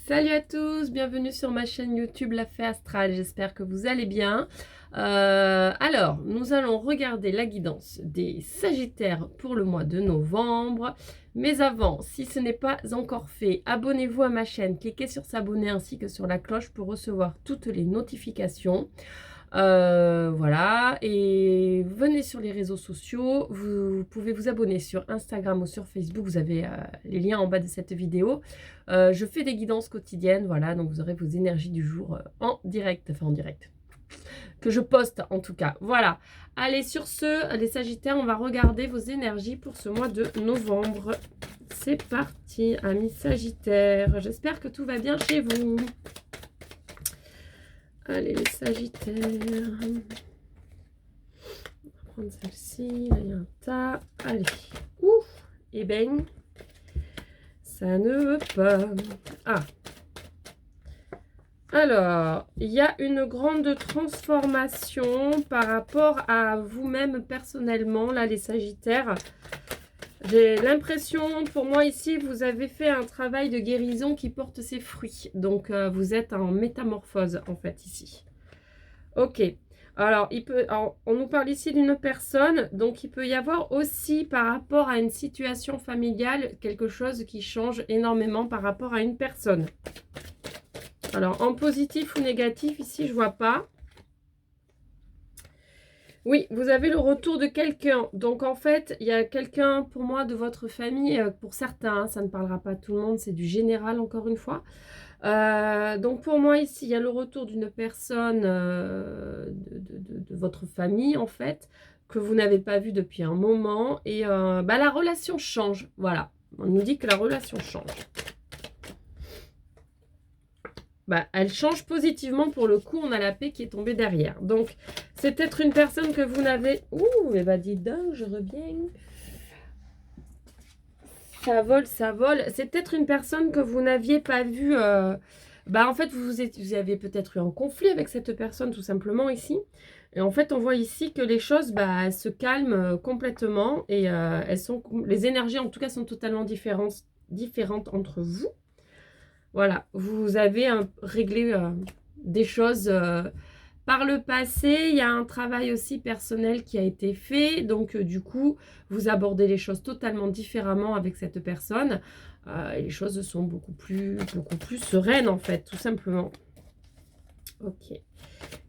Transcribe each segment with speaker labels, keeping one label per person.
Speaker 1: Salut à tous, bienvenue sur ma chaîne YouTube La Fée Astrale, j'espère que vous allez bien. Alors, nous allons regarder la guidance des Sagittaires pour le mois de novembre. Mais avant, si ce n'est pas encore fait, abonnez-vous à ma chaîne, cliquez sur s'abonner ainsi que sur la cloche pour recevoir toutes les notifications. Voilà, et venez sur les réseaux sociaux, vous pouvez vous abonner sur Instagram ou sur Facebook, vous avez les liens en bas de cette vidéo. Je fais des guidances quotidiennes, voilà, donc vous aurez vos énergies du jour en direct, enfin en direct, que je poste en tout cas, voilà. Allez, sur ce, les Sagittaires, on va regarder vos énergies pour ce mois de novembre. C'est parti, amis Sagittaires, j'espère que tout va bien chez vous. Allez, les Sagittaires. On va prendre celle-ci. Là, il y a un tas. Allez. Ouf. Et ben, ça ne veut pas. Ah. Alors, il y a une grande transformation par rapport à vous-même personnellement, là, les Sagittaires. J'ai l'impression, pour moi ici, vous avez fait un travail de guérison qui porte ses fruits. Donc, vous êtes en métamorphose, en fait, ici. Ok. Alors, on nous parle ici d'une personne. Donc, il peut y avoir aussi, par rapport à une situation familiale, quelque chose qui change énormément par rapport à une personne. Alors, en positif ou négatif, ici, je vois pas. Oui, vous avez le retour de quelqu'un. Donc, en fait, il y a quelqu'un, pour moi, de votre famille, pour certains, hein, ça ne parlera pas à tout le monde, c'est du général, encore une fois. Donc, pour moi, ici, il y a le retour d'une personne de votre famille, en fait, que vous n'avez pas vue depuis un moment. Et la relation change, voilà. On nous dit que la relation change. Elle change positivement pour le coup, on a la paix qui est tombée derrière. Donc, c'est peut-être une personne que vous n'avez... Ouh, eh ben dis donc, je reviens. Ça vole, ça vole. C'est peut-être une personne que vous n'aviez pas vue... en fait, vous avez peut-être eu un conflit avec cette personne, tout simplement, ici. Et en fait, on voit ici que les choses elles se calment complètement. Et les énergies, en tout cas, sont totalement différentes entre vous. Voilà, vous avez réglé des choses par le passé. Il y a un travail aussi personnel qui a été fait. Donc, du coup, vous abordez les choses totalement différemment avec cette personne. Et les choses sont beaucoup plus sereines, en fait, tout simplement. Ok.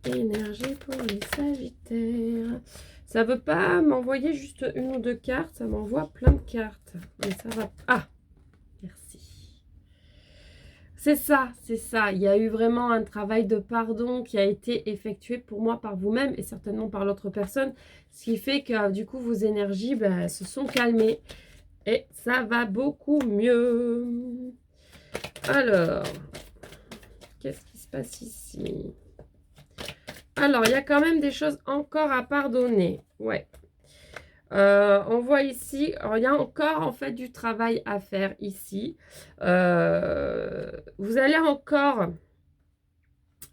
Speaker 1: Énergie pour les Sagittaires. Ça ne veut pas m'envoyer juste une ou deux cartes. Ça m'envoie plein de cartes. Mais ça va... Ah, merci. C'est ça, c'est ça. Il y a eu vraiment un travail de pardon qui a été effectué pour moi par vous-même et certainement par l'autre personne. Ce qui fait que du coup, vos énergies se sont calmées et ça va beaucoup mieux. Alors, qu'est-ce qui se passe ici? Alors, il y a quand même des choses encore à pardonner. Ouais. On voit ici, il y a encore en fait du travail à faire ici. Vous allez encore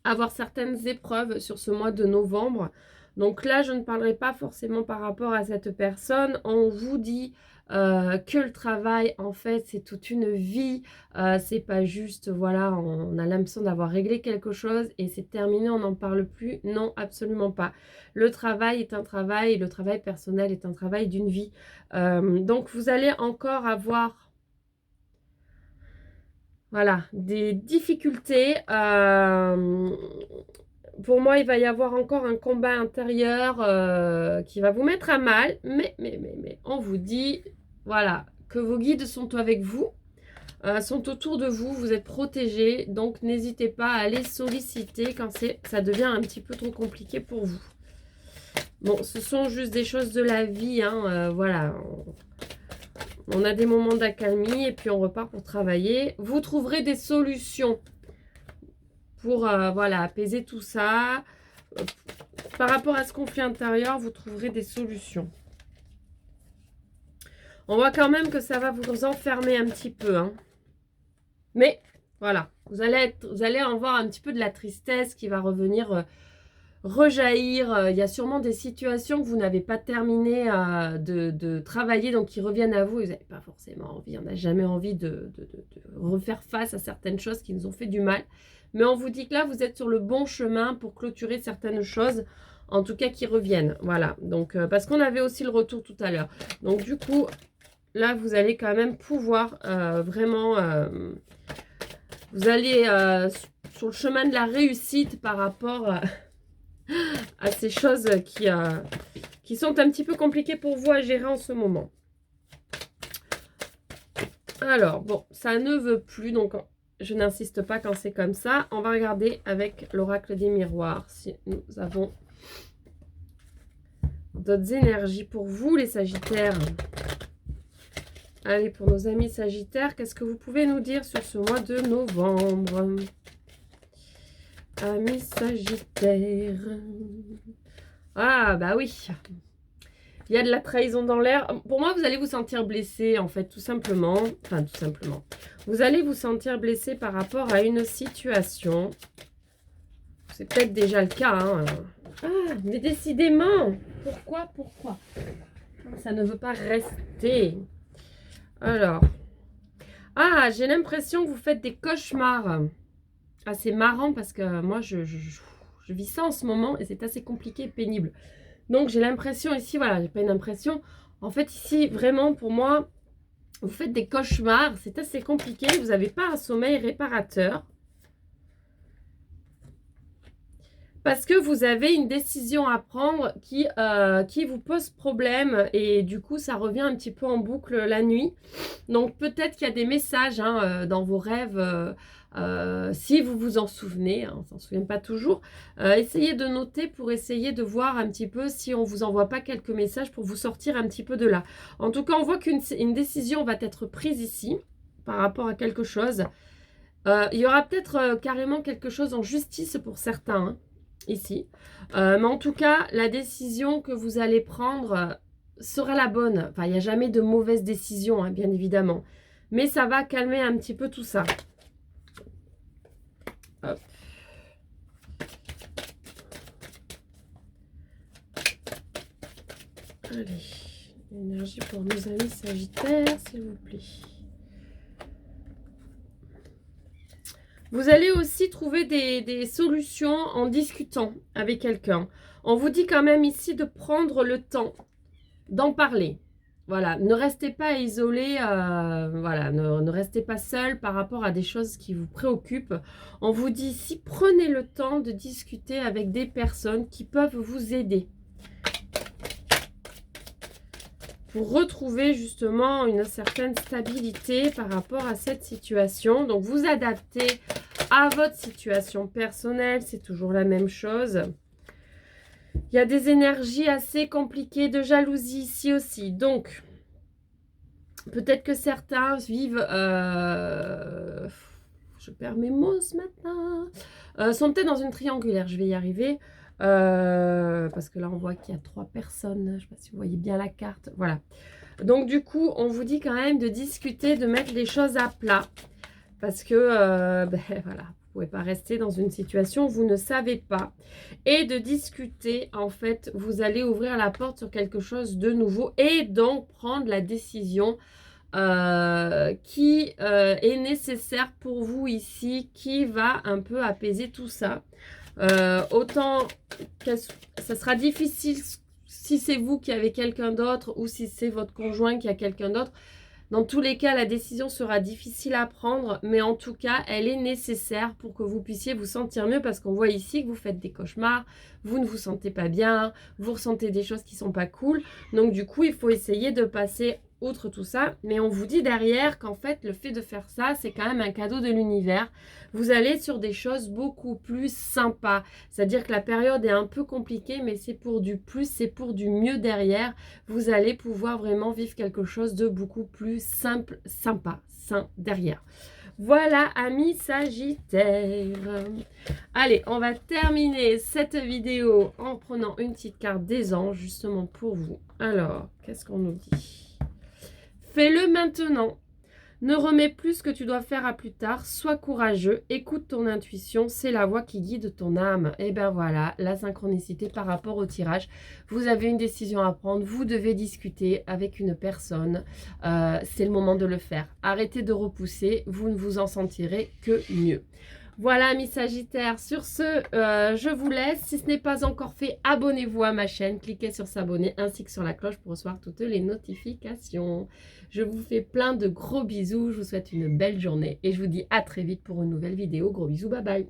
Speaker 1: avoir certaines épreuves sur ce mois de novembre. Donc là, je ne parlerai pas forcément par rapport à cette personne. On vous dit que le travail, en fait, c'est toute une vie. C'est pas juste, voilà, on a l'impression d'avoir réglé quelque chose et c'est terminé, on n'en parle plus. Non, absolument pas. Le travail est un travail, le travail personnel est un travail d'une vie. Donc, vous allez encore avoir... Voilà, des difficultés. Pour moi, il va y avoir encore un combat intérieur qui va vous mettre à mal. Mais, on vous dit, voilà, que vos guides sont avec vous, sont autour de vous, vous êtes protégés. Donc, n'hésitez pas à aller solliciter quand ça devient un petit peu trop compliqué pour vous. Bon, ce sont juste des choses de la vie, hein, voilà. On a des moments d'accalmie et puis on repart pour travailler. Vous trouverez des solutions pour voilà, apaiser tout ça. Par rapport à ce conflit intérieur, vous trouverez des solutions. On voit quand même que ça va vous enfermer un petit peu. Hein. Mais voilà, vous allez en voir un petit peu de la tristesse qui va revenir rejaillir. Il y a sûrement des situations que vous n'avez pas terminé de travailler, donc qui reviennent à vous. Et vous n'avez pas forcément envie, on n'a jamais envie de refaire face à certaines choses qui nous ont fait du mal. Mais on vous dit que là, vous êtes sur le bon chemin pour clôturer certaines choses, en tout cas qui reviennent. Voilà, donc parce qu'on avait aussi le retour tout à l'heure. Donc du coup, là, vous allez quand même pouvoir vraiment... vous allez sur le chemin de la réussite par rapport à ces choses qui sont un petit peu compliquées pour vous à gérer en ce moment. Alors, bon, ça ne veut plus, donc je n'insiste pas quand c'est comme ça. On va regarder avec l'oracle des miroirs si nous avons d'autres énergies pour vous, les Sagittaires. Allez, pour nos amis Sagittaires, qu'est-ce que vous pouvez nous dire sur ce mois de novembre? Amis Sagittaires. Ah, bah oui. Il y a de la trahison dans l'air. Pour moi, vous allez vous sentir blessé, en fait, tout simplement. Enfin, tout simplement. Vous allez vous sentir blessé par rapport à une situation. C'est peut-être déjà le cas, hein. Ah, mais décidément. Pourquoi ça ne veut pas rester. Alors. Ah, j'ai l'impression que vous faites des cauchemars. Ah, c'est marrant parce que moi, je vis ça en ce moment et c'est assez compliqué et pénible. Donc, j'ai l'impression ici, voilà, j'ai pas une impression. En fait, ici, vraiment, pour moi, vous faites des cauchemars. C'est assez compliqué. Vous n'avez pas un sommeil réparateur. Parce que vous avez une décision à prendre qui vous pose problème. Et du coup, ça revient un petit peu en boucle la nuit. Donc, peut-être qu'il y a des messages dans vos rêves. Si vous vous en souvenez, hein, on ne s'en souvient pas toujours, essayez de noter pour essayer de voir un petit peu si on ne vous envoie pas quelques messages pour vous sortir un petit peu de là. En tout cas, on voit qu'une décision va être prise ici par rapport à quelque chose. Il y aura peut-être carrément quelque chose en justice pour certains, hein, ici. Mais en tout cas, la décision que vous allez prendre sera la bonne. Enfin, il n'y a jamais de mauvaise décision, hein, bien évidemment. Mais ça va calmer un petit peu tout ça. Hop. Allez, énergie pour nos amis Sagittaires, s'il vous plaît. Vous allez aussi trouver des solutions en discutant avec quelqu'un. On vous dit quand même ici de prendre le temps d'en parler. Voilà, ne restez pas isolé, voilà, ne restez pas seul par rapport à des choses qui vous préoccupent. On vous dit ici, prenez le temps de discuter avec des personnes qui peuvent vous aider. Pour retrouver justement une certaine stabilité par rapport à cette situation. Donc, vous adaptez à votre situation personnelle, c'est toujours la même chose. Il y a des énergies assez compliquées de jalousie ici aussi. Donc, peut-être que certains vivent... je perds mes mots ce matin. Sont peut-être dans une triangulaire, je vais y arriver. Parce que là, on voit qu'il y a 3 personnes. Je ne sais pas si vous voyez bien la carte. Voilà. Donc, du coup, on vous dit quand même de discuter, de mettre les choses à plat. Parce que, voilà, vous ne pouvez pas rester dans une situation où vous ne savez pas. Et de discuter, en fait, vous allez ouvrir la porte sur quelque chose de nouveau. Et donc, prendre la décision qui est nécessaire pour vous ici, qui va un peu apaiser tout ça. Autant que ça sera difficile si c'est vous qui avez quelqu'un d'autre ou si c'est votre conjoint qui a quelqu'un d'autre. Dans tous les cas, la décision sera difficile à prendre, mais en tout cas, elle est nécessaire pour que vous puissiez vous sentir mieux parce qu'on voit ici que vous faites des cauchemars, vous ne vous sentez pas bien, vous ressentez des choses qui ne sont pas cool. Donc du coup, il faut essayer de passer outre tout ça, mais on vous dit derrière qu'en fait, le fait de faire ça, c'est quand même un cadeau de l'univers. Vous allez sur des choses beaucoup plus sympas. C'est-à-dire que la période est un peu compliquée, mais c'est pour du plus, c'est pour du mieux derrière. Vous allez pouvoir vraiment vivre quelque chose de beaucoup plus simple, sympa, sain derrière. Voilà, amis Sagittaires. Allez, on va terminer cette vidéo en prenant une petite carte des anges, justement pour vous. Alors, qu'est-ce qu'on nous dit ? Fais-le maintenant. Ne remets plus ce que tu dois faire à plus tard, sois courageux, écoute ton intuition, c'est la voix qui guide ton âme. Et ben voilà, la synchronicité par rapport au tirage. Vous avez une décision à prendre, vous devez discuter avec une personne, c'est le moment de le faire. Arrêtez de repousser, vous ne vous en sentirez que mieux. Voilà, amis Sagittaires, sur ce, je vous laisse. Si ce n'est pas encore fait, abonnez-vous à ma chaîne, cliquez sur s'abonner ainsi que sur la cloche pour recevoir toutes les notifications. Je vous fais plein de gros bisous, je vous souhaite une belle journée et je vous dis à très vite pour une nouvelle vidéo. Gros bisous, bye bye.